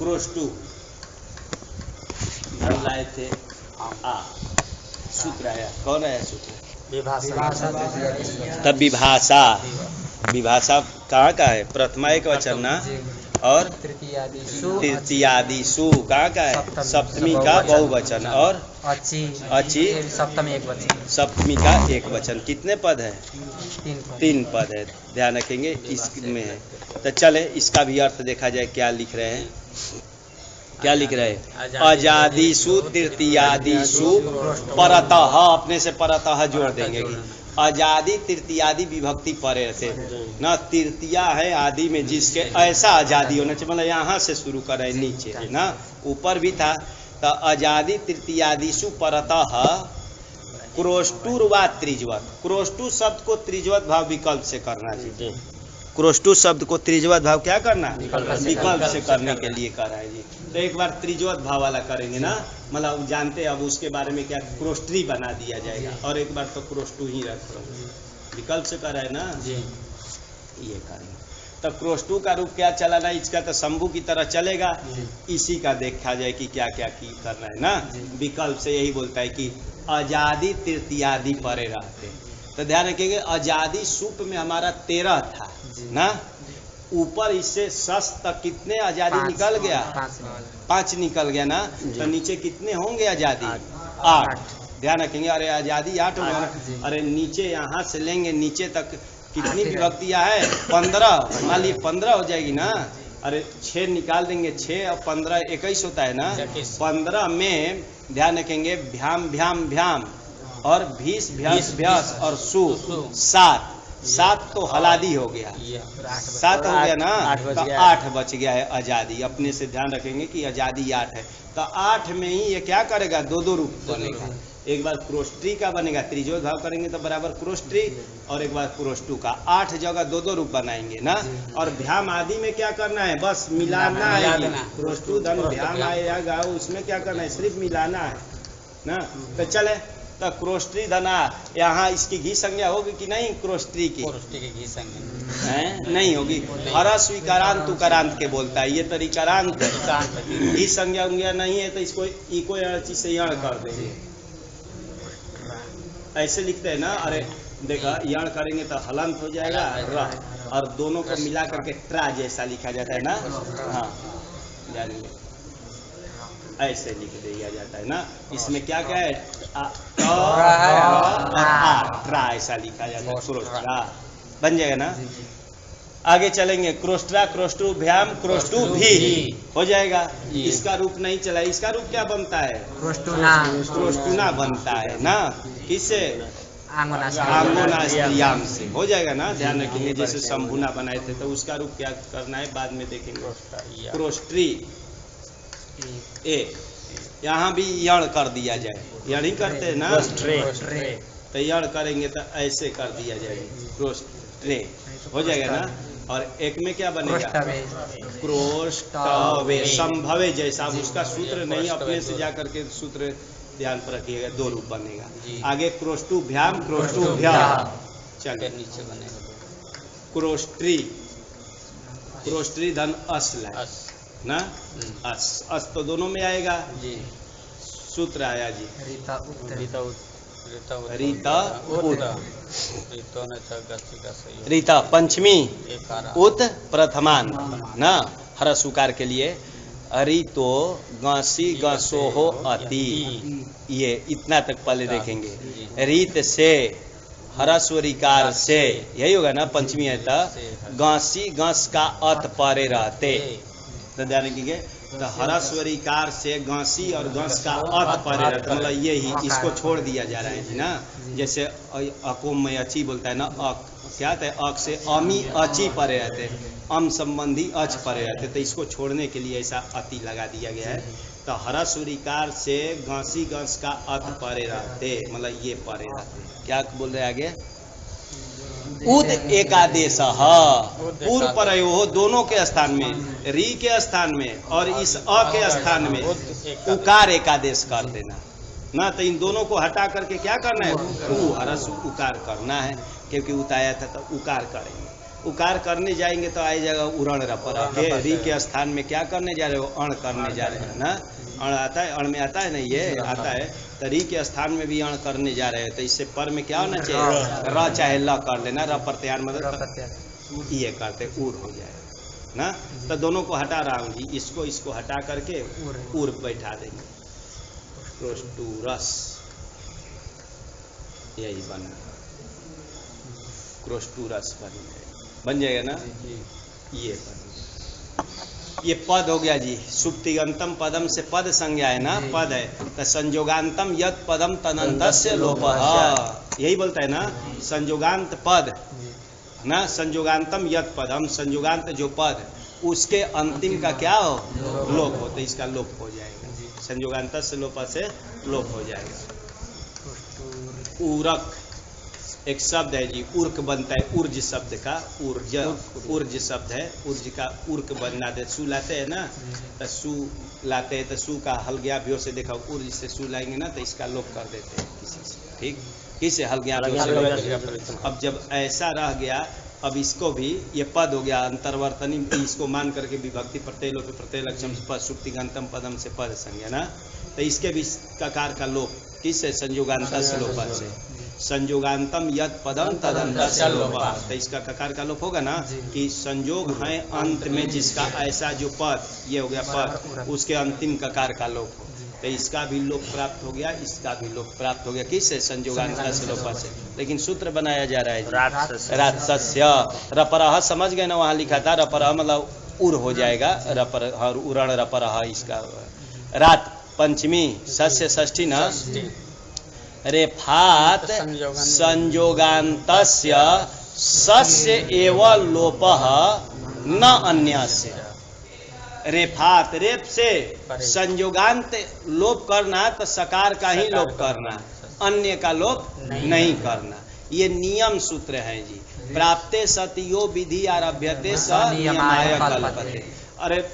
क्रोष्टु धन लाए थे आ सूत्र आया, कौन आया सूत्र? तब विभाषा, विभाषा कहाँ का है? प्रथमा एक वचन ना, और तृतीयादिषु कहाँ का है? सप्तमी का बहुवचन, और अचि सप्तमी एक वचन, सप्तमी का एक वचन। कितने पद है? तीन पद है, ध्यान रखेंगे इसमें है। तो चले इसका भी अर्थ देखा जाए, क्या लिख रहे हैं, क्या लिख रहे हैं? अजादिषु तृतीयादिषु परतः, अपने से परतः जोड़ देंगे कि अजादि तृतीयादि विभक्ति परे थे ना, तृतीया है आदि में जिसके ऐसा आजादी होना चाहिए, मतलब यहाँ से शुरू करें नीचे ना, ऊपर भी था। तो अजादि तृतीयादिषु परतः क्रोष्टुर वा त्रिजवत, क्रोष्टु शब्द को त्रिजवत भाव विकल्प से करना चाहिए। क्रोष्टु शब्द को त्रिजवत भाव क्या करना? विकल्प से करने के लिए कर रहा है जी। तो एक बार त्रिजवत भाव वाला करेंगे ना, मतलब जानते अब उसके बारे में क्या, क्रोष्टरी बना दिया जाएगा, और एक बार तो क्रोष्टु ही रख लो, विकल्प से कर रहा है ना जी, ये करेंगे। तो क्रोष्टु का रूप क्या चलाना, इसका तो शंभु की तरह चलेगा, इसी का देखा जाए कि क्या क्या की करना है ना। विकल्प से यही बोलता है कि अजादि तृतीयादि परे रहते। तो ध्यान रखिएगा, अजादि सूप में हमारा 13 था ना, ऊपर इससे सस तक कितने आजादी निकल गया? 5 निकल गया ना, तो नीचे कितने होंगे आजादी? 8। ध्यान रखेंगे, अरे आजादी 8 हो गया ना, अरे नीचे यहाँ से लेंगे नीचे तक कितनी विभक्तियां है? 15, मान लीजिए 15 हो जाएगी ना, अरे 6 निकाल देंगे, 6 और 15 21 होता है ना। 15 में ध्यान रखेंगे भ्याम भ्याम भ्याम और भीस भ्यास भ्यास और सु 7 तो हलादी हो गया, 7 हो गया ना, तो 8 बच गया है आजादी। अपने से ध्यान रखेंगे कि आजादी 8 है, तो 8 में ही ये क्या करेगा? 2 रूप बनेगा। एक बार क्रोष्टरी का बनेगा, त्रिजोत भाव करेंगे तो बराबर क्रोष्टरी, और एक बार क्रोष्टु का। 8 जगह 2 रूप बनाएंगे ना। और भ्याम आदि में क्या करना है? बस मिलाना है, क्रोष्टु धन भ्याम आएगा, उसमें क्या करना है? सिर्फ मिलाना है ना। तो चले, तो क्रोष्टरी धना, यहाँ इसकी घी संज्ञा होगी कि नहीं? क्रोष्टरी की घी संज्ञा है नहीं होगी, हरस विकारांत तुकारांत के बोलता है, ये तो रिकारांत है, घी संज्ञा उंज्ञा नहीं है, तो इसको इको चीज से यण कर देंगे, ऐसे लिखते हैं ना। अरे देखा, यण करेंगे तो हलंत हो जाएगा र, और दोनों को मिला करके ट्रा जैसा लिखा जाता है ना। हाँ जानिए, ऐसे लिख दिया जाता है ना। इसमें क्या क्या है? ट्रा ऐसा लिखा जाता है, क्रोष्ट्रा बन जाएगा ना। आगे चलेंगे, क्रोष्ट्रा क्रोष्टु भ्याम क्रोष्टु भी हो जाएगा। इसका रूप नहीं चला, इसका रूप क्या बनता है? क्रोष्टुना बनता है ना। किससे? आंगोना स्त्रियाम से हो जाएगा ना। ध्यान रखेंगे, जैसे शंभुना बनाए थे तो उसका रूप क्या करना है बाद में देखेंगे। क्रोष्ट्री ए, यहाँ भी यण कर दिया जाए, यण ही करते हैं ना, तो यण करेंगे तो ऐसे कर दिया जाएगा, क्रोष्ट्रे हो जाएगा ना। और एक में क्या बनेगा? क्रोष्टवे, संभवे जैसा, उसका सूत्र नहीं, अपने से जा करके सूत्र ध्यान पर रखिएगा, 2 रूप बनेगा। आगे क्रोष्टु भ्याम क्रोष्टु भ्याम, चलिए नीचे बनेगा क्रोष्ट्री, क्रोष्ट्री धन असल है ना, अस तो दोनों में आएगा जी। सूत्र आया जी, रीता पंचमी उत प्रथमान ना, हर सुकार के लिए अरितो गसी गसो हो अति, ये इतना तक पहले देखेंगे। रीत से हरस्वरिकार से, यही होगा ना, पंचमी है तो गसी गस का अत परे रहते, तो ध्यान रखिए। तो हरस्वरिकार से गसी और गस का अत परे रहते, मतलब यही, इसको छोड़ दिया जा रहा है जी ना। जैसे अकोम में अची बोलता है ना, अक क्या है? अक से अमी अची परे रहते, अम संबंधी अच परे रहते, तो इसको छोड़ने के लिए ऐसा अति लगा दिया गया है। तो हरस्वरिकार से गसी गस का अत परे रहते, मतलब ये परे रहते। क्या बोल रहे आगे? उद एकादेश, पूर्व परयो, दोनों के स्थान में, री के स्थान में और इस अ के स्थान में उकार एकादेश कर देना ना। तो इन दोनों को हटा करके क्या करना है? हरस उकार करना है, क्योंकि उताया था तो उकार करेंगे। उकार करने जाएंगे तो आ जाएगा उरण रपर के री के स्थान में क्या करने जा रहे हो, अण करने जा रहे हैं ना। अण आता है, अण में आता है ना, ये आता है तो री के स्थान में भी अण करने जा रहे हैं। तो इससे पर में क्या होना चाहिए, र चाहे ल कर लेना, र प्रत्यार मतलब ये करते उर हो जाएगा ना। तो दोनों को हटा रहा हूँ जी, इसको हटा करके उर बैठा देंगे, क्रोष्टुरस यही बन क्रोष्टुरस बन जाएगा ना। ये पद हो गया जी। सुप्तिगंतम पदम से पद संज्ञा है ना, पद है तो संयोगांतम यद पदम तदंतस्य लोपः, यही बोलता है ना संयोगांत पद ना। संयोगांतम यद पदम, संयोगांत जो पद उसके अंतिम का क्या हो, लोप हो, तो इसका लोप हो जाएगा। संयोगांत से लोप से लोप हो जाएगा। उरक एक शब्द है जी, उर्क बनता है ऊर्ज शब्द का, ऊर्ज ऊर्ज शब्द है, ऊर्ज का उर्क बनना दे। सु लाते हैं ना, तो सु लाते हैं तो सु का हल गया व्यो से देखा, ऊर्ज से सु लाएंगे ना तो इसका लोप कर देते हैं किसी से, ठीक, किसे हल गया व्यो से। अब जब ऐसा रह गया, अब इसको भी ये पद हो गया अंतर्वर्तनी, इसको मान करके विभक्ति प्रत्यय लोप प्रत्यय लक्षण पद सुप्तिगंतम पदम से पद संज्ञा ना। तो इसके भी ककार का लोप किससे, संयोगांत से लोप से। संयोगांतम यद पदम तदंतस्य लोपः, तो इसका ककार का लोप होगा ना कि संयोग है अंत में जिसका ऐसा जो पद, ये हो गया पद, उसके अंतिम ककार का लोप हो, तो इसका भी लोप प्राप्त हो गया, इसका भी लोप प्राप्त हो गया, किससे, संयोगांत से लोप से। लेकिन सूत्र बनाया जा रहा है रात्सस्य रपरह, समझ गए ना, वहाँ लिखा था रपरह मतलब उर हो जाएगा, रपर उरण रपरह इसका। रात पंचमी सस्य षष्ठी न, रेफात संयोगान्तस्य सस्य एव लोपः न अन्यस्य। रेफात, रेप से संयोगांत लोप करना तो सकार का ही लोप करना, अन्य का लोप नहीं करना। ये नियम सूत्र है जी। प्राप्ते सतियो विधि आरभ्यते स नियमाय कल्पते। अरे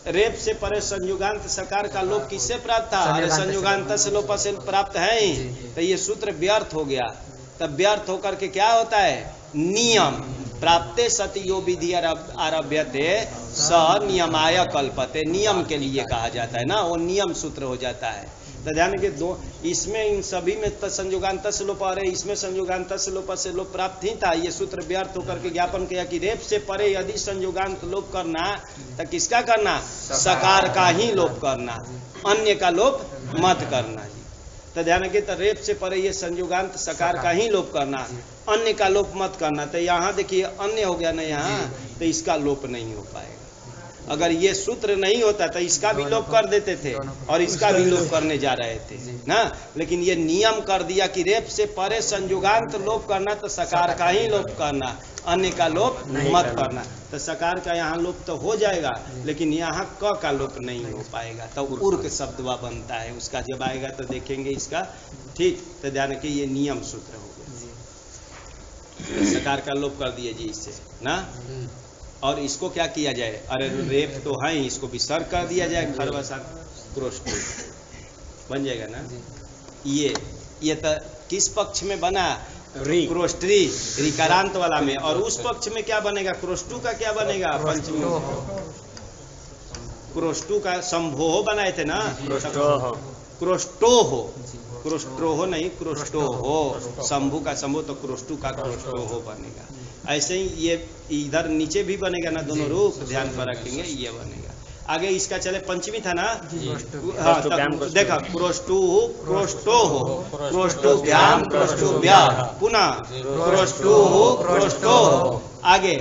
रेप से परे संयोगांत सकार का लोप किससे प्राप्त था, अरे संयोगांत से लोप से प्राप्त है ही, तो ये सूत्र व्यर्थ हो गया। तब व्यर्थ होकर के क्या होता है, नियम प्राप्ते सति यो विधि आरभ्यते स नियमाय कल्पते, नियम के लिए कहा जाता है ना, वो नियम सूत्र हो जाता है। तो ध्यान के दो, इसमें इन सभी में संयोगांत से लोप, अरे इसमें संयोगांत से लोप प्राप्त ही था। ये सूत्र व्यर्थ होकर के ज्ञापन किया कि रेप से परे यदि संयोगांत लोप करना तो किसका करना, सकार का ही लोप करना, अन्य का लोप मत करना। तो ध्यान के, तो रेप से परे ये संयोगांत सकार का ही लोप करना, अन्य का लोप मत करना। तो यहाँ देखिए अन्य हो गया ना यहाँ, तो इसका लोप नहीं हो पाएगा। अगर ये सूत्र नहीं होता तो इसका भी लोप कर देते थे और इसका भी लोप करने जा रहे थे ना। लेकिन ये नियम कर दिया कि रेप से परे संयोगांत लोप करना तो सकार का ही लोप करना, अन्य का लोप मत करना। तो सकार का यहाँ लोप तो हो जाएगा, लेकिन यहाँ क का लोप नहीं हो पाएगा। तो उर्क शब्दवा बनता है, उसका जब आएगा तो देखेंगे इसका, ठीक। तो ध्यान के, ये नियम सूत्र हो गया। सकार का लोप कर दिए जी इससे ना। और इसको क्या किया जाए, अरे रेप तो है ही, इसको विसर्ग कर दिया जाए, खरवसा क्रोष्टु बन जाएगा ना। ये तो किस पक्ष में बना, क्रोष्टरी रिकारांत वाला में, और उस पक्ष में क्या बनेगा, क्रोष्टु का क्या बनेगा, पंचमी क्रोष्टु का संभोह बनाए थे ना, क्रोष्टोह, क्रोष्टोह नहीं क्रोष्टोह, शंभु का शंभु तो क्रोष्टु का क्रोष्टोह बनेगा। ऐसे ही ये इधर नीचे भी बनेगा ना, दोनों रूप ध्यान पर रखेंगे, ये बनेगा। आगे इसका चले, पंचमी था ना, हाँ देखा, क्रोष्टु क्रोष्टोह क्रोष्टुभ्याम क्रोष्टुभ्या, पुनः क्रोष्टु क्रोष्टोह। आगे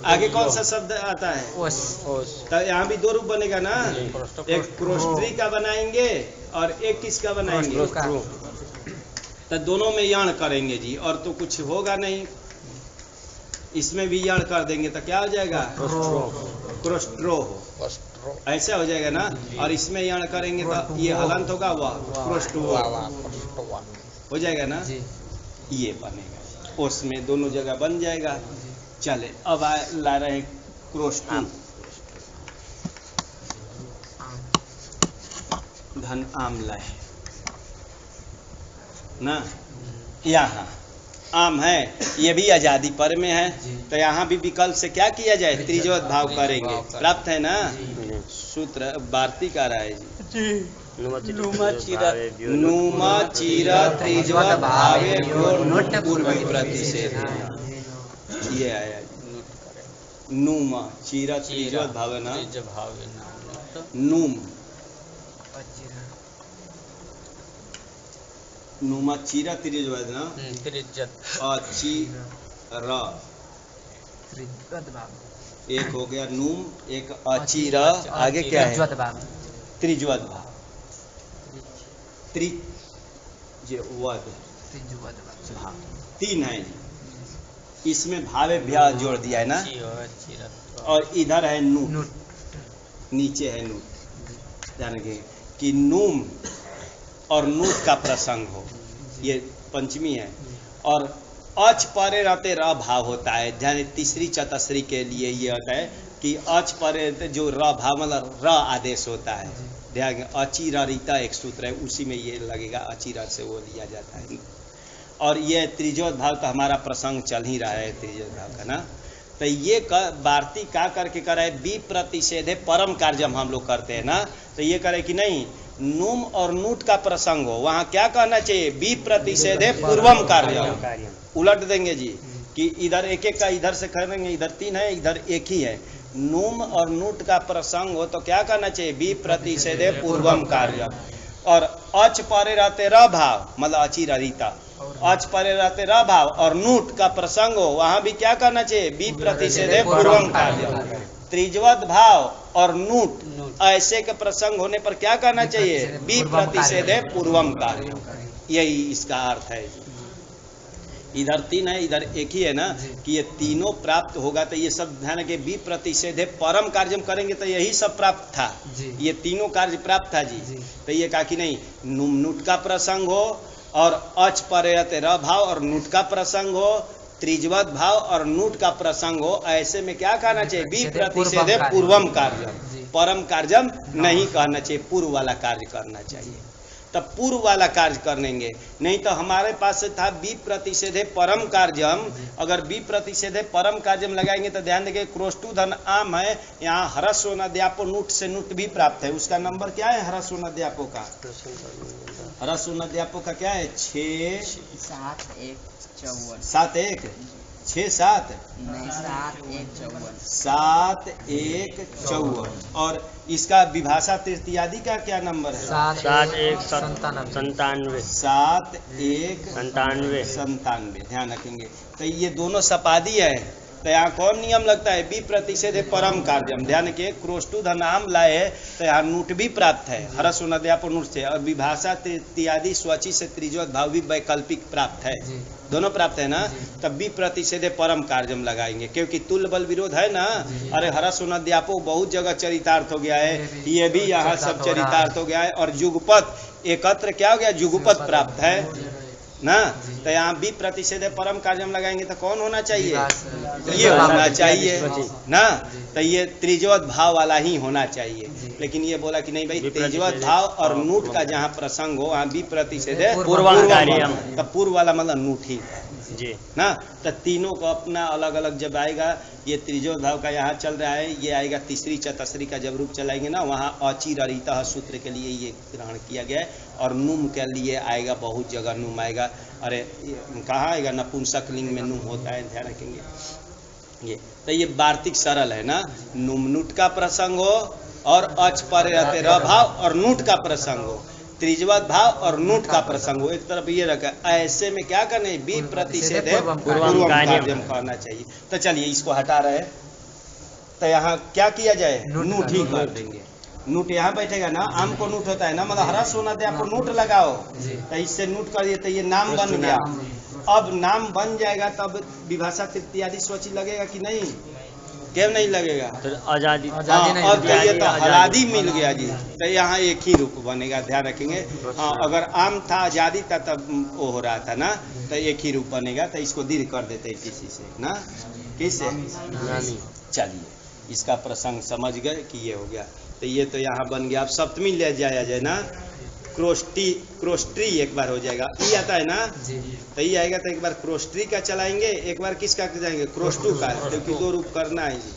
आगे कौन सा शब्द आता है, तो यहाँ भी दो रूप बनेगा ना, एक क्रोष्टरी का बनाएंगे और एक किसका बनाएंगे, तो दोनों में यण करेंगे जी, और तो कुछ होगा नहीं। इसमें भी यण कर देंगे तो क्या हो जाएगा, क्रोष्ट्रोह, ऐसा हो जाएगा ना। और इसमें यण करेंगे तो ये हलंत होगा, वह क्रोष्ट्रोह हो जाएगा ना, ये बनेगा। उसमें दोनों जगह बन जाएगा। चले अब ला रहे हैं क्रोष्टु, धन आम लाए ना, यहाँ आम है, ये भी आजादी पर में है, तो यहाँ भी विकल्प से क्या किया जाए, त्रिजोत भाव करेंगे। प्राप्त है ना, सूत्र वार्तिक आ रहा है जी। नुमा चीरा त्रिजोत भावे नोट पूर्व प्रतिषेध, ये आया नुमा चीरा त्रिजोत भावे ना, नुम नुमा चीरा त्रिजोत ना, अचीरा एक हो गया नुम, एक अचीरा, आगे क्या है त्रिजोत भाव, त्रिजवद भाव, तीन है जी। इसमें भावे भ्या जोड़ दिया है ना, और इधर है नूट, नीचे है नूट। ध्यान रखिए कि नूम और नूट का प्रसंग हो, ये पंचमी है। और अच परे रहते र भाव होता है, ध्यान तीसरी चतस्री के लिए ये होता है कि अच परे जो र भाव मतलब र आदेश होता है। ध्यान अचिरिता एक सूत्र है, उसी में ये लगेगा, अचिरा से वो लिया जाता है। और ये त्रिजोत भाव तो हमारा प्रसंग चल ही रहा है त्रिजोत भाव का ना। तो ये वार्ती का करके कर है विप्रतिषेधे परम कार्यम हम लोग करते हैं ना, तो ये करे कि नहीं नुम और नूट का प्रसंग हो, वहाँ क्या कहना चाहिए, विप्रतिषेधे पूर्वम कार्यम। उलट देंगे जी कि इधर एक एक का इधर से करेंगे, इधर तीन है इधर एक ही है। नुम और नूट का प्रसंग हो तो क्या कहना चाहिए, विप्रतिषेधे पूर्वम कार्यम। और अच परे रहते र भाव मतलब अचिरिता, अच परे रहते र भाव और नूट का प्रसंग हो, वहां भी क्या करना चाहिए, विप्रतिषेधे पूर्वम कार्यम। त्रिजवत भाव और नूट ऐसे के प्रसंग होने पर क्या करना चाहिए, विप्रतिषेधे पूर्वम कार्यम। यही इसका अर्थ है। इधर तीन है इधर एक ही है ना, कि ये तीनों प्राप्त होगा तो ये सब ध्यान के विप्रतिषेधे परम कार्यम करेंगे तो यही सब प्राप्त था, ये तीनों कार्य प्राप्त था जी। तो ये कहा कि नहीं नुम नूट का प्रसंग हो और अच परे र भाव और नूट का प्रसंग हो, त्रिजवत भाव और नूट का प्रसंग हो, ऐसे में क्या कहना चाहिए, विप्रतिषेधे पूर्वम कार्यम। परम कार्यम नहीं कहना चाहिए, पूर्व वाला कार्य करना चाहिए। तब पूर्व वाला कार्य करेंगे, नहीं तो हमारे पास था विप्रतिषेधे परम कार्यम। अगर विप्रतिषेधे परम कार्यम लगाएंगे तो ध्यान देंगे क्रोष्टुधन आम है, यहाँ हरस्वनद्यापो नूट से नूट भी प्राप्त है। उसका नंबर क्या है हरस्वनद्यापो का, हरस्वनद्यापो का क्या है 6 7 1 7 1 6 7 7 1 54। और इसका विभाषा तृतीयादि का क्या नंबर है, 7 1 97 7 1 97। ध्यान रखेंगे तो ये दोनों सपादी है। तो यहाँ कौन नियम लगता है, विप्रतिषेधे परम कार्यम। ध्यान के क्रोष्टुधन आम लाए तो यहाँ नूट भी प्राप्त है हरस्वनद्यापो नूट से, और विभाषा तृतीयादि स्वची से त्रिजोत भाव भी वैकल्पिक प्राप्त है, दोनों प्राप्त है ना। तब विप्रतिषेधे परम कार्यम लगाएंगे, क्योंकि तुल्य बल विरोध है ना। अरे हरस्वनद्यापो बहुत जगह चरितार्थ हो गया है, ये भी यहाँ सब चरितार्थ हो गया है। और जुगपत एकत्र क्या हो गया, जुगपत प्राप्त है ना। तो यहाँ विप्रतिषेधे परम कार्यम लगाएंगे तो कौन होना चाहिए, ये होना चाहिए ना। तो ये त्रिजवत भाव वाला ही होना चाहिए। लेकिन ये बोला कि नहीं भाई त्रिजवत भाव और नूट का जहाँ प्रसंग हो वहाँ विप्रतिषेधे पूर्वम कार्यम, तो पूर्व वाला मतलब नूट ही जी ना। तो तीनों को अपना अलग अलग जब आएगा, ये त्रिजोत भाव का यहाँ चल रहा है, ये आएगा तीसरी चतस्री का जब रूप चलाएंगे ना, वहाँ अचिरिता सूत्र के लिए ये ग्रहण किया गया है। और नुम के लिए आएगा, बहुत जगह नुम आएगा। अरे कहाँ आएगा, नपुंसक लिंग में नुम होता है, ध्यान रखेंगे। ये तो ये वार्तिक सरल है ना, नुम नूट का प्रसंग हो और अच परे रहते र भाव और नूट का प्रसंग हो, त्रिजवत भाव और नूट का प्रसंग हो। एक तरफ ये रखा, ऐसे में क्या करना है, विप्रतिषेधे पूर्वम कार्यम करना चाहिए। तो चलिए इसको हटा रहे, तो यहाँ क्या किया जाए, नूट ही कर देंगे। नूट यहाँ बैठेगा ना, आम को नूट होता है ना, मतलब हरा सोना दे आपको नूट लगाओ, तो इससे नूट कर दिए तो ये नाम बन गया। अब नाम बन जाएगा तब विभाषा तृतीयादि सोची लगेगा कि नहीं, क्यों नहीं लगेगा, तो आजादी और कहिए तो हलादी मिल गया जी, तो यहाँ एक ही रूप बनेगा, ध्यान रखेंगे। हाँ, अगर आम था आजादी था तब वो हो रहा था ना, तो एक ही रूप बनेगा। तो इसको दीर्घ कर देते किसी से ना, किससे, चलिए इसका प्रसंग समझ गए कि ये हो गया। तो ये तो यहाँ बन गया। अब सप्तमी ले जाया जाए ना, क्रोस्ट्री एक बार हो जाएगा, ई आता है ना, तो ई आएगा तो एक बार क्रोस्ट्री का चलाएंगे, एक बार किसका जाएंगे, क्रोस्टू का, क्योंकि दो रूप करना है जी।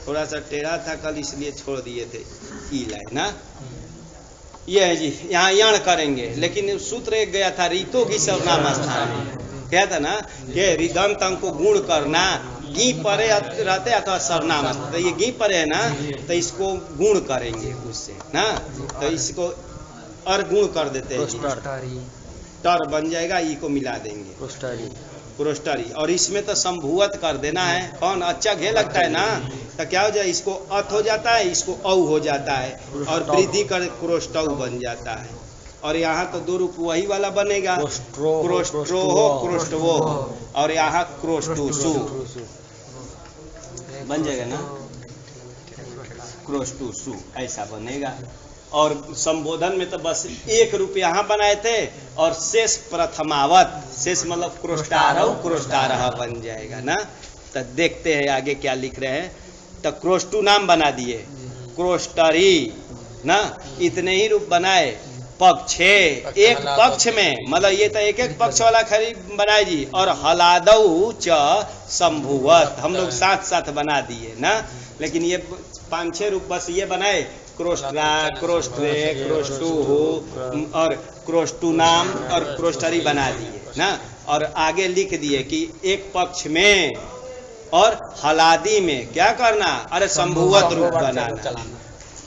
थोड़ा सा टेढ़ा था कल इसलिए छोड़ दिए थे, ई लाए ना, ये है जी। यहाँ यण करेंगे, लेकिन सूत्र एक गया था रीतो की सर्वनाम स्थान में, क्या था ना कि रिदंत अंक को गुण करना, गी परे रहते अथवा सर्वनाम, तो ये गी परे है ना, तो इसको गुण करेंगे उससे ना, तो इसको और गुण कर देते हैं, टर बन जाएगा, ई को मिला देंगे क्रोस्टरी, और इसमें तो संभुवत कर देना है, कौन अच्छा घे लगता है ना, तो क्या हो जाए, इसको अथ हो जाता है, इसको औ हो जाता है, और वृद्धि कर क्रोस्टौ बन जाता है। और यहाँ तो दो रूप वही वाला बनेगा, क्रोस्ट्रोहो क्रोस्टवो, और यहाँ क्रोस्टुसु बन जाएगा ना, क्रोस्टुसु ऐसा बनेगा। और संबोधन में तो बस एक रूप यहाँ बनाए थे, और शेष प्रथमावत, शेष मतलब क्रोष्टारह क्रोष्टारह बन जाएगा ना। तो देखते हैं आगे क्या लिख रहे हैं। तो क्रोष्टु नाम बना दिए, क्रोष्टरी ना, इतने ही रूप बनाए। पक्षे, एक पक्ष में, मतलब ये तो एक एक पक्ष वाला खरी बनाए जी। और हलादौ च संभुवत, हम लोग साथ साथ बना दिए ना, लेकिन ये 5-6 रूप बस ये बनाए, क्रोस्ट्रा, क्रोस्ट्रे, क्रोस्टु और क्रोस्टु नाम और क्रोस्टरी बना दिए ना। और आगे लिख दिए कि एक पक्ष में और हलादी में क्या करना, अरे संभुवत रूप बनाना,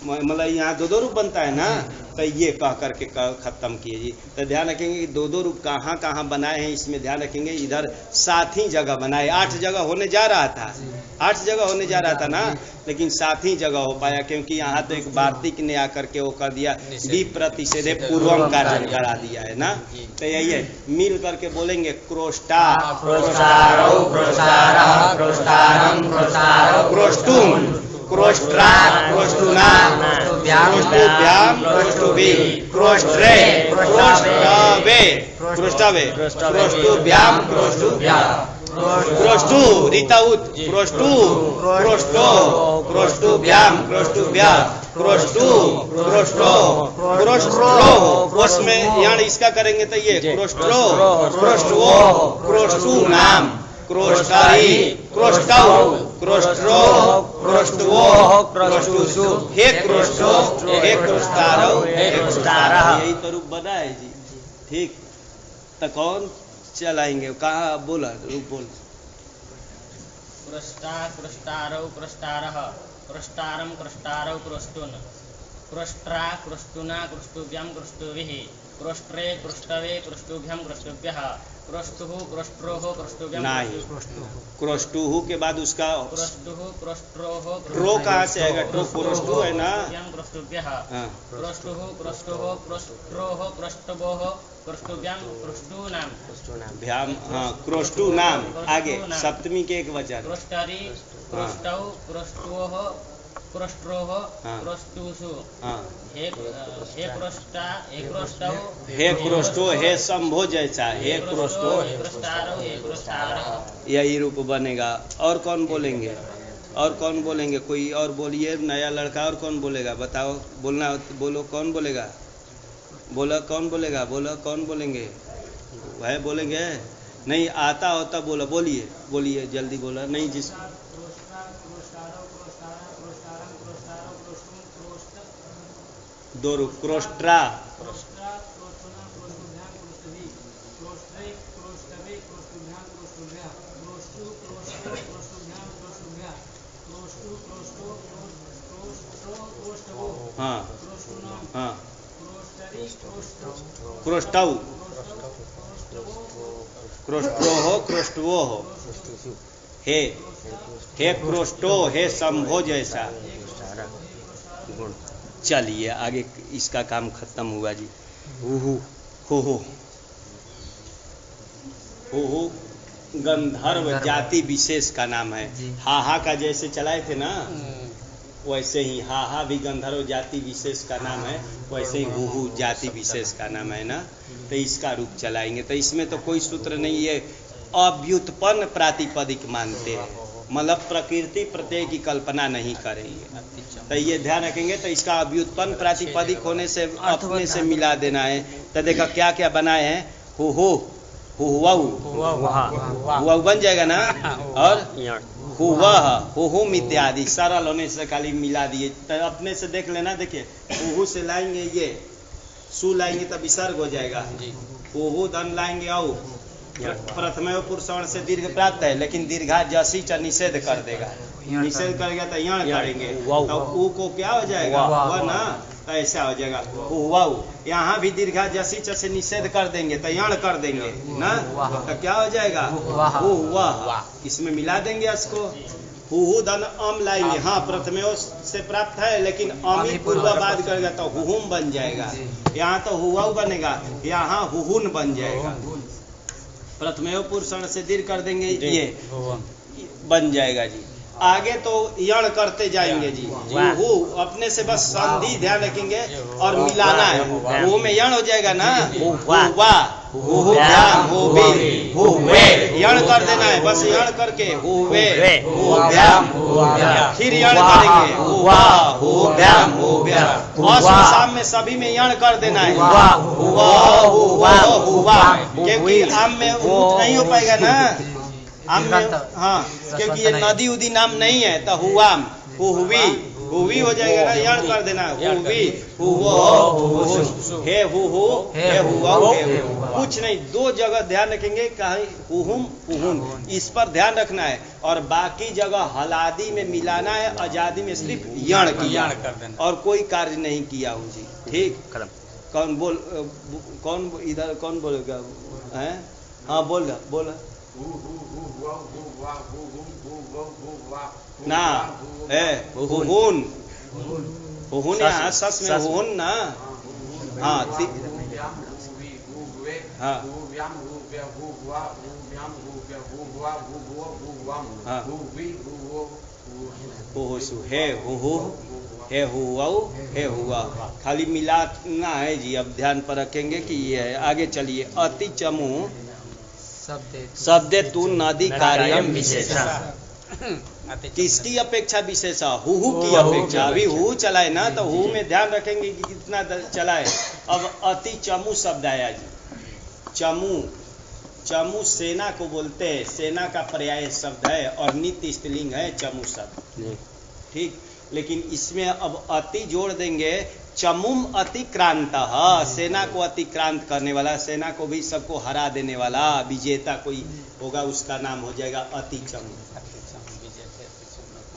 मतलब यहाँ दो रूप बनता है ना, तो ये कह करके खत्म किए जी। तो ध्यान रखेंगे कि दो रूप कहाँ कहाँ बनाए हैं, इसमें ध्यान रखेंगे। इधर 7 ही जगह बनाए, 8 जगह होने जा रहा था, 8 जगह होने जा रहा था ना, लेकिन 7 ही जगह हो पाया, क्योंकि यहाँ तो एक वार्तिक ने आकर के वो कर दिया, विप्रतिषेधे पूर्वम कार्य करा दिया है ना। तो यही है, मिल करके बोलेंगे क्रोष्टा, क्रोष्टुम, क्रोष्ट्रा, क्रोष्टुना, क्रोष्टुभ्याम, क्रोष्टुभि, क्रोष्ट्रे, क्रोष्टवे, क्रोष्टवे, क्रोष्टुभ्याम, क्रोष्टुभ्याम, क्रोष्टु रीताउत, क्रोष्टु, क्रोष्टो, क्रोष्टुभ्याम, क्रोष्टुभ्या, क्रोष्टु, क्रोष्टो, क्रोष्ट्रो, उसमें यहाँ इसका करेंगे तो ये क्रोष्ट्रो, क्रोष्ट्रो, क्रोष्टु नाम, क्रोष्टरी, क्रोष्टौ, क्रोष्ट्रो, क्रोष्टवो, क्रोष्टुसु, हे क्रोष्टो, हे क्रोष्टारौ, हे क्रोष्टारः, यही तो रूप बना है जी। ठीक, तो कौन चलाएंगे, कहाँ बोला रूप बोल। क्रोष्टा, क्रोष्टारौ, क्रोष्टारः, क्रोष्टारं, क्रोष्टारौ, क्रोष्टुन, क्रोष्ट्रा, क्रोष्टुना, क्रोष्टुभ्यां, क्रोष्टुभिः, क्रोष्ट्रे, क्रोष्टवे, क्रोष्टुभ्यां, क्रोष्टुभ्यः, क्रोष्टुः, क्रोष्ट्रोः, क्रोष्टुभ्यां, क्रोष्टुः के बाद उसका क्रोष्टुः, क्रोष्ट्रोः, ट्रो कहाँ से आएगा, ट्रो क्रोष्टु है ना, क्रोष्टुभ्यः, क्रोष्टुः, क्रोष्टोः, क्रोष्ट्रोः, क्रोष्टवोः, क्रोष्टुभ्यां, क्रोष्टूनाम, भ्याम, हाँ क्रोष्टु नाम, आगे सप्तमी के एक वचन, क्रोष्टरी, क्रोष्टौ, क्रोष्टुओः, क्रोष्ट्रोः, क्रोष्टुषु, हे क्रोष्टा, हे क्रोष्टौ, हे क्रोष्टो, हे संभो जैसा, हे क्रोष्टो, हे क्रोष्टारौ, हे क्रोष्टारः, यही रूप बनेगा। और कौन बोलेंगे, और कौन बोलेंगे, कोई और बोलिए, नया लड़का और कौन बोलेगा, बताओ, बोलना, बोलो कौन बोलेगा, बोला कौन बोलेगा, बोला कौन बोलेंगे, वह बोलेंगे, नहीं आता होता बोला, बोलिए बोलिए जल्दी बोला, नहीं जिस दो रूप, क्रोष्ट्रा, हाँ हाँ, क्रोष्टौ, क्रोष्ट्रोः, क्रोष्टवोः, हे हे क्रोष्टो, हे संभो जैसा। चलिए आगे इसका काम खत्म हुआ जी। हो गंधर्व जाति विशेष का नाम है। हाहा का जैसे चलाए थे ना, वैसे ही हाहा भी गंधर्व जाति विशेष का नाम है, वैसे ही हुहु जाति विशेष का नाम है ना। तो इसका रूप चलाएंगे, तो इसमें तो कोई सूत्र नहीं है, अव्युत्पन्न प्रातिपदिक मानते हैं मतलब प्रकृति प्रत्यय की कल्पना नहीं करेंगे। तो ये ध्यान रखेंगे। तो इसका व्युत्पन्न प्रातिपदिक होने से अपने से मिला देना है। तो देखो क्या क्या बनाए हैं, हु हुआ बन जाएगा ना, और हुहुम इत्यादि सरल होने से खाली मिला दिए। तो अपने से देख लेना, देखिए हुहु से लाएंगे ये सु लाएंगे तब विसर्ग हो जाएगा, हुहु धन लाएंगे औ प्रथम पुरुष से दीर्घ प्राप्त है, लेकिन दीर्घा जसी च निषेध कर देगा, निषेध करेगा तो यण करेंगे तो ऊ को क्या हो जाएगा, वह ना, तो ऐसा हो जाएगा हुआ। यहाँ भी दीर्घा जसी च से निषेध कर देंगे तो यण कर देंगे ना, तो क्या हो जाएगा हुआ। इसमें मिला देंगे इसको, हुहु धन अम लाएंगे, हाँ प्रथमयो से प्राप्त है लेकिन अमी पूर्वाबाद करेगा तो हुहुम बन जाएगा। यहाँ तो हुआ बनेगा, यहाँ हुहुन बन जाएगा। प्रथमयो पुरुष से दीर्घ कर देंगे, ये बन जाएगा जी। आगे तो यण करते जाएंगे जी, हु अपने से बस संधि ध्यान रखेंगे और मिलाना है। वो में यण हो जाएगा ना, यण कर देना है, बस यण करके हुवे फिर यण करेंगे, शाम में सभी में यण कर देना है, क्योंकि आम में नहीं हो पाएगा ना, आम में हाँ, क्योंकि ये नदी उदी नाम नहीं है तो हुआम हुवी हो जाएगा ना, यण कर देना हुवी हे हुआ कुछ नहीं। दो जगह ध्यान रखेंगे, कहीं हुहुम हुहुन, इस पर ध्यान रखना है, और बाकी जगह हलादी में मिलाना है, आजादी में सिर्फ यण किया और कोई कार्य नहीं किया हूँ जी। ठीक, कौन इधर कौन बोलेगा है? हाँ बोल ना है हुहुन यहाँ सस में हुहुन ना, हाँ हाँ हे हुआ खाली मिलाना है जी। अब ध्यान पर रखेंगे कि ये है। आगे चलिए, अति चमू शब्दे तू नदी कार्यम विशेषा, किसकी अपेक्षा विशेषा, हुहु की अपेक्षा। अभी हु चलाए ना, तो हु में ध्यान रखेंगे कि कितना चलाए। अब अति चमू शब्द आया जी। चमू सेना को बोलते हैं, सेना का पर्याय शब्द है और नित्य स्त्रीलिंग है चमू शब्द। ठीक, लेकिन इसमें अब अति जोड़ देंगे, चमुम अतिक्रांत, सेना को अतिक्रांत करने वाला, सेना को भी सबको हरा देने वाला विजेता कोई होगा, उसका नाम हो जाएगा अति चमू।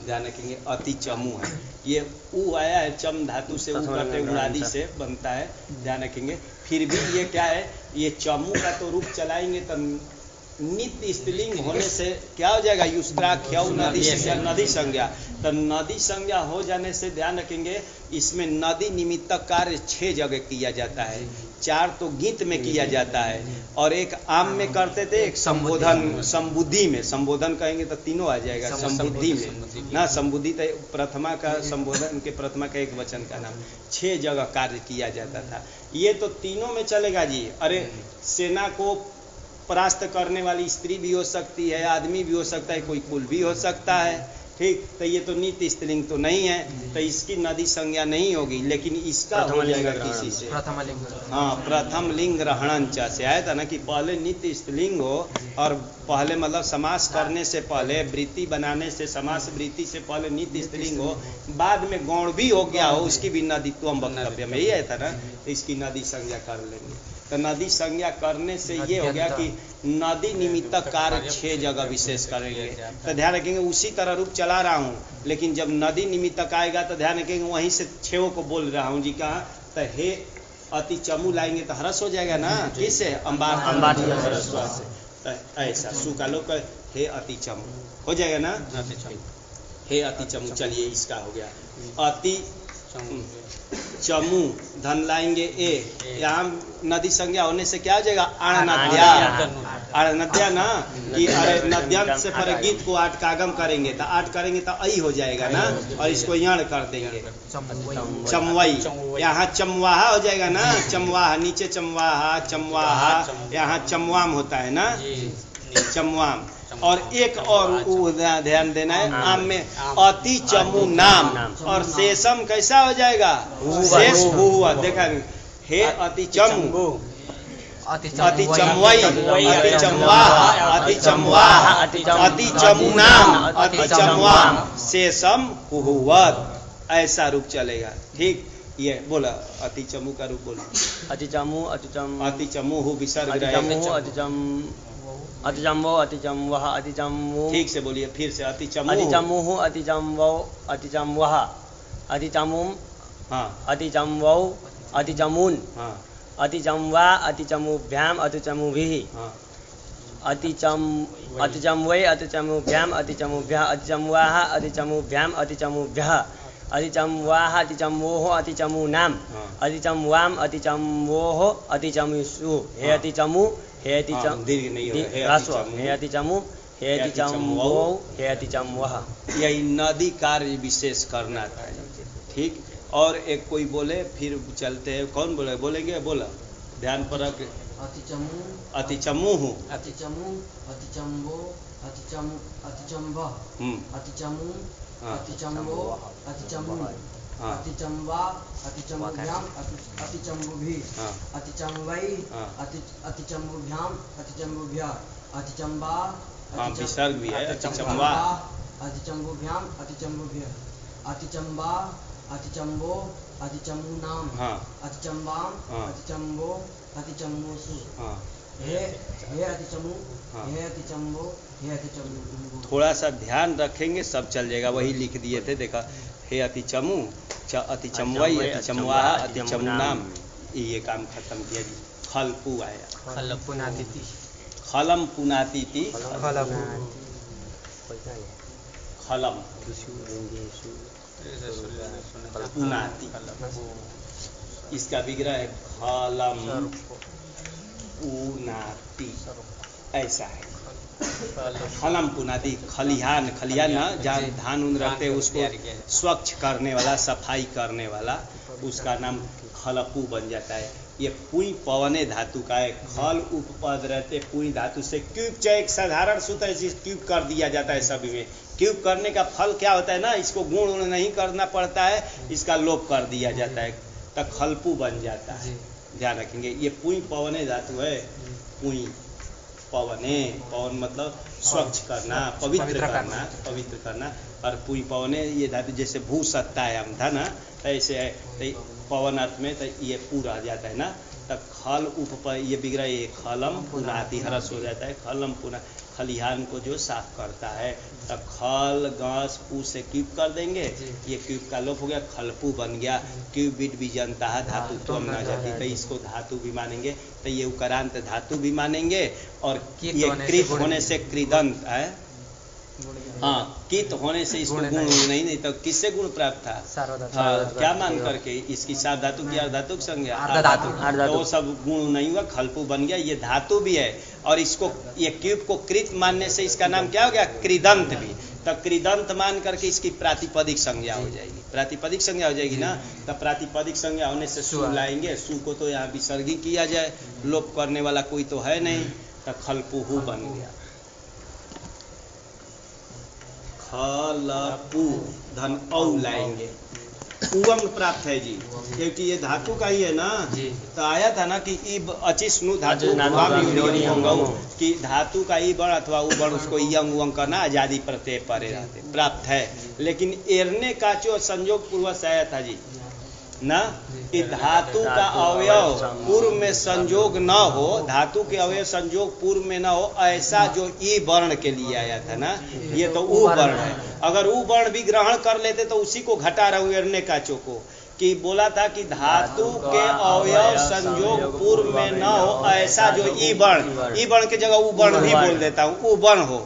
ध्यान रखेंगे, अति चमू है। ये उ आया है चम धातु से, उड़ादी से बनता है, ध्यान रखेंगे। फिर भी ये क्या है, ये चमू का तो रूप चलाएंगे तो नित्य स्त्रीलिंग होने से क्या हो जाएगा, युष्त्राख्यौ नदी संज्ञा। तो नदी संज्ञा हो जाने से ध्यान रखेंगे, इसमें नदी निमित्तक कार्य 6 जगह किया जाता है, 4 तो गीत में किया जाता है और एक आम में करते थे, एक संबोधन संबुद्धि में, संबोधन कहेंगे तो तीनों आ जाएगा, संबुद्धि में ना, संबुद्धि तो प्रथमा का संबोधन के प्रथमा का एक वचन का नाम, 6 जगह कार्य किया जाता था। ये तो तीनों में चलेगा जी। अरे सेना को परास्त करने वाली स्त्री भी हो सकती है, आदमी भी हो सकता है, कोई कुल भी हो सकता है। ठीक, तो ये तो नित्य स्त्रीलिंग तो नहीं है, तो इसकी नदी संज्ञा नहीं होगी, लेकिन इसका हो जाएगा किसी से, हाँ प्रथम लिंग ग्रहणंचा से आया था ना कि पहले नित्य स्त्रीलिंग हो, और पहले मतलब समास करने से पहले, वृत्ति बनाने से, समास वृत्ति से पहले नित्य स्त्रीलिंग हो, बाद में गौण भी हो गया हो, उसकी भी नदीत्वम वक्तव्य में, यही आया था ना, तो इसकी नदी संज्ञा कर लेंगे। तो नदी संज्ञा करने से ये हो गया कि नदी निमित्तक कार्य 6 जगह विशेष करेंगे। तो ध्यान रखेंगे, उसी तरह रूप चला रहा हूँ, लेकिन जब नदी निमित्तक आएगा तो ध्यान रखेंगे वहीं से 6 को बोल रहा हूँ जी। कहाँ, तो हे अति चमू लाएंगे तो हरस हो जाएगा ना, किससे, अंबारी से, ऐसा सु का लोग हे अति चमू हो जाएगा ना, हे अति चमू। चलिए इसका हो गया, अति चमू धन लाएंगे ए, यहाँ नदी संज्ञा होने से क्या हो जाएगा, अणनद्या ना, कि अरे नद्यंत से पर गीत को 8 कागम करेंगे तो 8 करेंगे तो ऐ हो जाएगा ना, और इसको यण कर देंगे चमवई, यहाँ चमवाहा हो जाएगा ना, चमवाहा नीचे चमवाहा, यहाँ चमवाम होता है ना, चमवाम। और एक और ध्यान देना है, आम में अति चमू नाम और शेषम कैसा हो जाएगा, शेष हुआ। देखा हे अति चमू, अति चमवई, अति चमवाह, अति चमवाह, अति चमुनाम, अति चमवाम, शेषम हुवत, ऐसा रूप चलेगा। ठीक, ये बोला अति चमू का रूप बोलो। अति चमू, अति चमू हु विसर्ग अति चमू, अति चमवो, अति चमवह, अति चमू। ठीक से बोलिए फिर से, अति चमू, अति चमूहु, अति चमवो, अति चमवह, अति चमूम, हाँ, अति चमवो, अति चमून, हाँ, अति चमवा, अति चमूभ्याम, अति चमूभिः, हाँ, अति चमवै, अति चमूभ्याम, अति चमूभ्यः, अति चमवाह, अति चमूभ्याम, अति चमूभ्यः, अति चमवाह, अति चमवोः, अति चमूनाम, अति चमवाम, अति चमवोः, अति चमूषु। हे अति चमू, हे अति चम, दीर्घ नहीं होगा, हे अति चमू, हे अति चमवो, हे अति चमवह। यही नदी कार्य विशेष करना था। ठीक, और एक कोई बोले फिर चलते हैं। कौन बोले, बोलेंगे, बोला ध्यान पर रख। अति चमू, अति चमू हूँ, अति चमू, अति चमवो, अति चम, अति चमवह, अति चमू, अति चमवो, अति चमू, अति चमवा, अति चमूभ्याम, अति चमूभिः, अति चमवै, अति चमूभ्याम, अति चमूभ्यः, अति चमवा, विसर्ग भी है, अति चमवा, अति चमूभ्याम, अति चमूभ्यः, अति चमवा, अति चमवो, अति चमूनाम, अति चमवाम, अति चमवो, अति चमूषु। हे अति चमू, हे अति चमवो, हे अति चमू। थोड़ा सा ध्यान रखेंगे सब चल जाएगा। वही लिख दिए थे, देखा, हे अति चमू, अति चमवई, अति चमवाह, अति चमूनाम, ये काम खत्म किया जी। खलपू आया, खलम पुनातिथि, खलम, पुनाति, इसका विग्रह है खलम पुनाति, ऐसा है। खलम पुनाति, खलिहान, खलिहान ना जहाँ धान उन रहते उसको स्वच्छ करने वाला, सफाई करने वाला, उसका नाम खलपू बन जाता है। ये पुई पवने धातु का है। खल उपपद रहते पुई धातु से क्यूब, चाहे एक साधारण सूत्र है क्यूब कर दिया जाता है सभी में। क्यूब करने का फल क्या होता है ना, इसको गुण नहीं करना पड़ता है, इसका लोप कर दिया जाता है, तो खलपू बन जाता है। ध्यान रखेंगे, ये पुई पवने धातु है। पुई पवने, पवन मतलब स्वच्छ करना, पवित्र करना, पवित्र करना। और पुई पवने ये धातु जैसे भू सत्ता है हम था ना, ऐसे है, तो पवन अर्थ में तो ये पूरा आ जाता है ना। तो खल उप ये बिगड़ा, ये खलम पुनाति हरस हो जाता है। खलम पुना, खलिहान को जो साफ करता है। तब खल गांस पू से क्यूब कर देंगे, ये क्यूब का लोप हो गया, खलपू बन गया। क्यूब बिट भी जनता है, धातु तो हम ना जाती, तो इसको धातु भी मानेंगे, तो ये उकारांत धातु भी मानेंगे। और ये कृत होने से कृदंत है, हाँ, कित होने से इसको गुण नहीं तो किससे गुण प्राप्त था? क्या मान करके इसकी सार धातु की धातु संज्ञा, तो वो सब गुण नहीं हुआ, खलपू बन गया। ये धातु भी है, और इसको ये क्यूब को कृत मानने से इसका नाम क्या हो गया, कृदंत भी। तो कृदंत मान करके इसकी प्रातिपदिक संज्ञा हो जाएगी, प्रातिपदिक संज्ञा हो जाएगी ना। तो प्रातिपदिक संज्ञा होने से सु लाएंगे, सु को तो यहाँ विसर्गी किया जाए, लोप करने वाला कोई तो है नहीं, तो खलपू बन गया। खलपू धन औ लाएंगे, उवम प्राप्त है जी, क्योंकि ये धातु का ही है ना। तो आया था ना कि इब अचिष्णु धातु कि धातु का ई बण अथवा उ बण, उसको यंग उंग करना आजादी प्रत्यय परे रहते प्राप्त है। लेकिन एरने काचो संयोग पूर्वक आया था जी ना, कि धातु का अवयव पूर्व में संयोग न हो, धातु के अवयव संयोग पूर्व में न हो, ऐसा जो ई वर्ण के लिए आया था ना, ये तो उ वर्ण है। अगर उ वर्ण भी ग्रहण कर लेते तो उसी को घटा रहे काचो को, कि बोला था कि धातु के अवयव संयोग पूर्व में न हो, ऐसा जो ई वर्ण के जगह उ वर्ण भी बोल देता हूँ, उ वर्ण हो।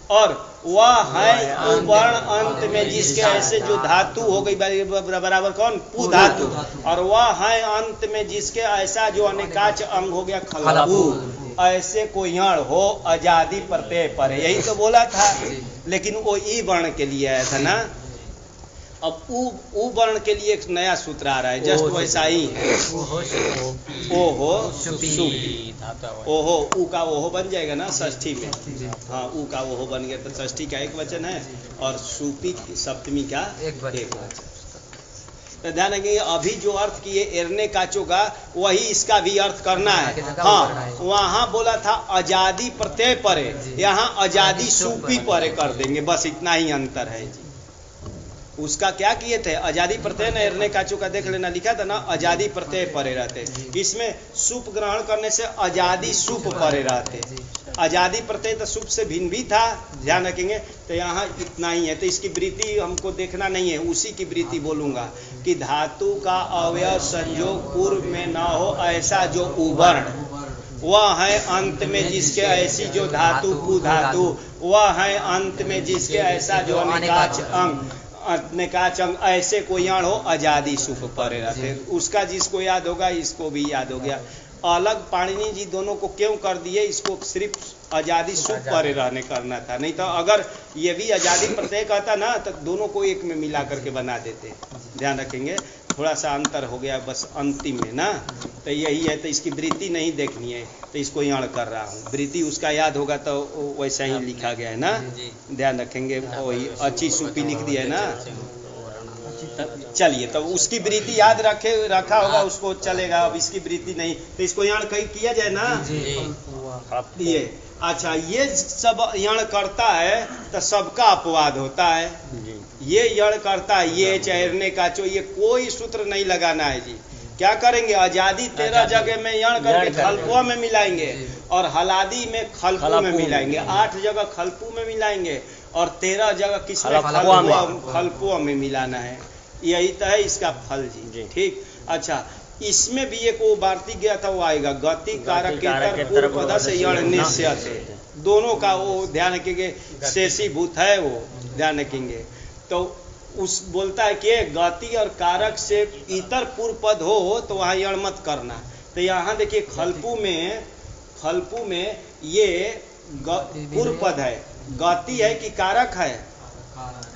और वह है वर्ण अंत में जिसके ऐसे जो धातु हो गई बराबर कौन, पु धातु, और वह है अंत में जिसके ऐसा जो अनेकाच अंग हो गया खलपू, ऐसे को यण हो आजादी प्रत्यय पर, यही तो बोला था। लेकिन वो ई वर्ण के लिए आया था ना। अब उ वर्ण के लिए एक नया सूत्र आ रहा है, जस्ट वैसा ही है। ओहो सुपी, ओहो उ का ओहो बन जाएगा ना षष्ठी में। हाँ, उ का ओहो बन गया तो षष्ठी का एक वचन है और सुपी सप्तमी का एक वचन। तो ध्यान रखिए, अभी जो अर्थ किए एरने काचो का, वही इसका भी अर्थ करना है। हाँ, वहाँ बोला था आजादी प्रत्यय परे, यहाँ आजादी सूपी परे कर देंगे, बस इतना ही अंतर है जी। उसका क्या किए थे, आजादी प्रत्यय न एरने काचो का देख लेना, लिखा था ना आजादी प्रत्यय परे रहते, इसमें सुप ग्रहण करने से आजादी सुप परे रहते। आजादी प्रत्यय तो सुप से भिन्न भी था, ध्यान रखेंगे। तो यहाँ इतना ही है, तो इसकी वृत्ति हमको देखना नहीं है, उसी की वृत्ति बोलूंगा कि धातु का अवयव संयोग पूर्व में न हो ऐसा जो उवर्ण, वह है अंत में जिसके ऐसी जो धातु पु धातु, वह है अंत में जिसके ऐसा जो अनिकाच अंग, अनेकाच अंग ऐसे कोई अण हो आजादी सुप परे रहते। उसका जिसको याद होगा इसको भी याद हो गया। अलग पाणिनि जी दोनों को क्यों कर दिए, इसको सिर्फ आजादी सुप परे रहने करना था, नहीं तो अगर ये भी आजादी प्रत्यय कहता ना तो दोनों को एक में मिला करके बना देते। ध्यान रखेंगे, थोड़ा सा अंतर हो गया बस अंतिम में ना, तो यही है। तो इसकी वृत्ति नहीं देखनी है, तो इसको यण कर रहा हूँ। वृत्ति उसका याद होगा तो वैसा ही लिखा गया है ना, ध्यान रखेंगे। वही अच्छी सुपी लिख दिया है ना। चलिए, तो उसकी वृत्ति याद रखा होगा उसको चलेगा। अब इसकी वृत्ति नहीं, तो इसको यण कहीं किया जाए ना ये। अच्छा, ये सब यण करता है तो सबका अपवाद होता है। ये यण करता है, ये चैरने का चो, ये कोई सूत्र नहीं लगाना है जी। क्या करेंगे, आजादी 13 जगह में यण करके खलपुआ में मिलाएंगे और हलादी में खलपू में मिलाएंगे, 8 जगह खलपू में मिलाएंगे और 13 जगह किसमें खलपुआ में मिलाना है। यही तो है इसका फल जी। ठीक, अच्छा, इसमें भी एक वो वार्ती गया था, वो आएगा गति कारक के पूर्व पद से यण निश्चय थे, दोनों का वो ध्यान रखेंगे, शेषी भूत है वो, ध्यान रखेंगे। तो उस बोलता है कि गति और कारक से इतर पूर्व पद हो तो वहाँ यण मत करना। तो यहाँ देखिए खलपू में ये पूर्व पद है, गति है कि कारक है।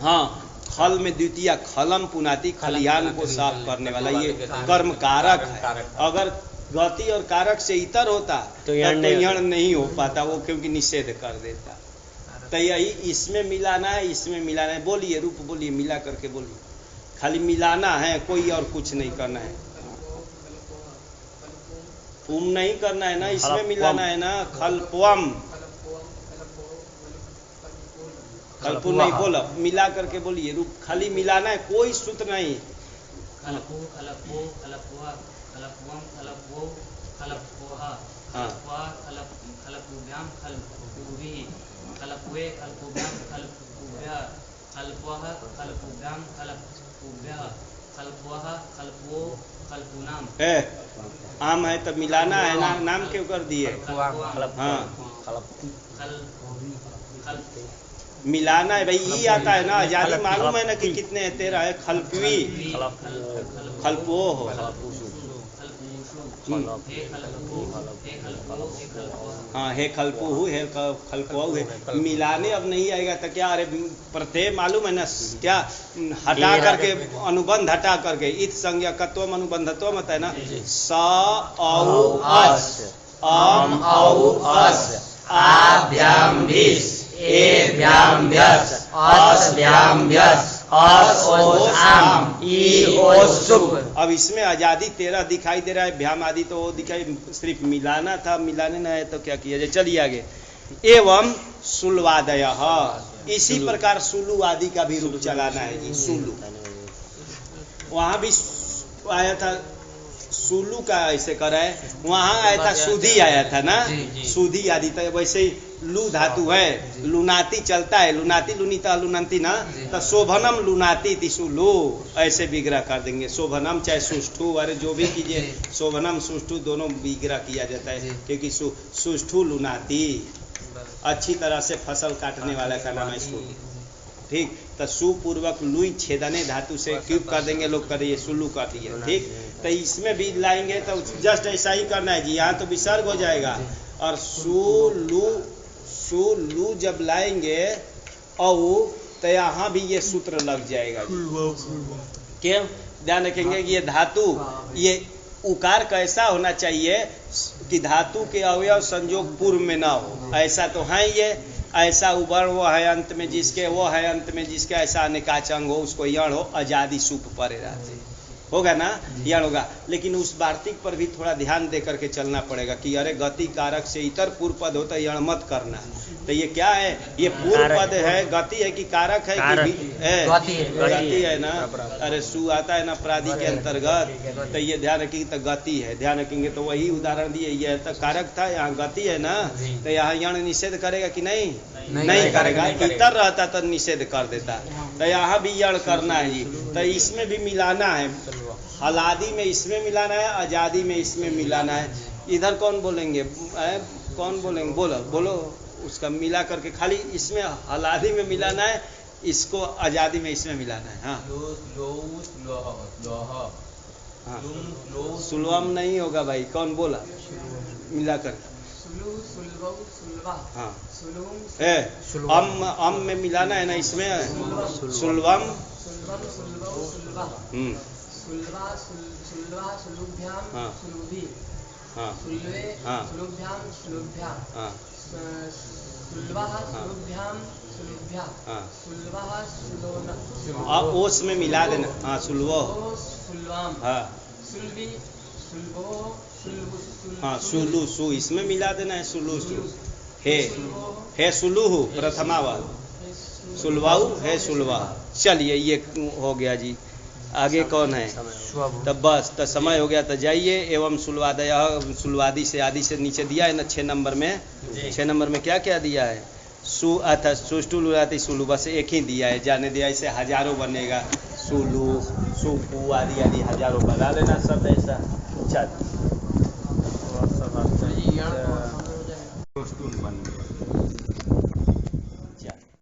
हाँ, खल में द्वितीय खलम पुनाति, खलिहान को साफ करने वाला, ये कर्म कारक है। अगर गति और कारक से इतर होता तो यण नहीं हो पाता वो, क्योंकि निषेध कर देता। तो यही इसमें मिलाना है, इसमें मिलाना है। बोलिए रूप, बोलिए, मिला करके बोलिए, खाली मिलाना है, कोई और कुछ नहीं करना है। तुम नहीं करना है ना, इसमें मिलाना है ना। खलपवम, खलपू नहीं बोला, मिला करके बोलिए रूप, खाली मिलाना है, कोई सूत्र नहीं। खलपू खलपू खलपुआ खलपुवम खलपो खलपोहा खलपुआ खलपुभ्याम खलपुवी खलपुए खलपुभ्याम खलपुभ्या खलपोह खलपुभ्याम खलपुभ्या खलपोह खलपो खलपुनाम। आम है तो मिलाना है ना, नाम क्यों कर दिए? हाँ, मिलाना है भाई, ये आता है ना। आजादी मालूम है ना कि कितने हैं, 13 है। खलपवी, खलपो हो, हाँ, हे खलपू है, खलपो है। मिलाने अब नहीं आएगा तो क्या, अरे प्रत्यय मालूम है ना, क्या हटा करके, अनुबंध हटा करके, इत संज्ञकत्वम अनुबंधत्वम होता है ना। स औ अस, आम औ अस, आभ्याम भिस, एभ्याम व्यस, अस्भ्याम व्यस, अस ओस आम, ई ओस सुप। अब इसमें आजादी 13 दिखाई दे रहा है, भ्याम आदि तो वो दिखाई, सिर्फ मिलाना था, मिलाने ना है तो क्या किया जाए। चलिए आगे। एवं सुलवादय, इसी प्रकार सुलु आदि का भी रूप चलाना है जी। सुलु वहां भी आया था, सुलु का ऐसे करा है, वहां आया था सुधी आया था ना, सुधी आदि। तो वैसे ही लू धातु है, लुनाती चलता है, लुनाती लुनीता लुनंती ना, तो शोभनम लुनाती तिसुलु, ऐसे विग्रह कर देंगे। शोभनम चाहे सुष्ठु, अरे जो भी कीजिए, शोभनम सुष्ठु दोनों विग्रह किया जाता है, क्योंकि सुष्ठु लुनाती, अच्छी तरह से फसल काटने वाला का नाम है सुलु। ठीक, तो सुपूर्वक लुई छेदने धातु से क्यूब कर देंगे लोग, करिए सुलु कर दिए। ठीक, तो इसमें भी लाएंगे तो जस्ट ऐसा ही करना है जी। यहाँ तो विसर्ग हो जाएगा, और सुलु जब लाएंगे और तो यहाँ भी ये सूत्र लग जाएगा। क्यों? ध्यान रखेंगे कि ये धातु, ये उकार कैसा होना चाहिए कि धातु के अवयव संयोग पूर्व में ना हो, ऐसा तो है ये। ऐसा उबर वो है अंत में जिसके, वो है अंत में जिसके, ऐसा अनेकाच अंग हो, उसको यण हो, आजादी सुप परे रहते होगा ना, यण होगा। लेकिन उस वार्तिक पर भी थोड़ा ध्यान दे करके चलना पड़ेगा कि अरे गति कारक से इतर पूर्व पद हो तो यण मत करना। तो ये क्या है? ये पूर्व पद है, गति है कि कारक है कि है? गति है ना। अरे सु आता है ना प्रादि के अंतर्गत, तो ये ध्यान रखेंगे तो गति है। ध्यान रखेंगे तो वही उदाहरण दिए, ये तो कारक था, यहाँ गति है ना, तो यहाँ यण निषेध करेगा कि नहीं? नहीं करेगा। इतर रहता तो निषेध कर देता, तो यहाँ भी यण करना है जी। तो इसमें भी मिलाना है, हलादी में इसमें मिलाना है, आजादी में इसमें मिलाना है। इधर कौन बोलेंगे? कौन बोलेंगे? बोलो बोलो, उसका मिला करके खाली इसमें हलादी में मिलाना है, इसको आजादी में इसमें मिलाना है। हाँ हाँ, सुलवम नहीं होगा भाई, कौन बोला? मिला कर हाँ है, अम में मिलाना है ना इसमें, सुलवम हाँ हाँ हाँ, ओस में मिला देना। हाँ सुलवो हाँ हाँ, सुलू सु इसमें मिला देना है, सुलू सु है सुलू प्रथमावाद, सुलवाऊ है सुलवा। चलिए ये हो गया जी। आगे कौन है? तब बस तो समय हो गया, तो जाइए। एवं सुलवादय, सुलवादी से आदि से नीचे दिया है ना 6 नंबर में। 6 नंबर में क्या क्या दिया है? सु अथा सुष्टु लुराती सुलू, बस एक ही दिया है, जाने दिया। इसे हजारों बनेगा, सुलू सुपू आदि आदि हजारों बना लेना सब ऐसा। चल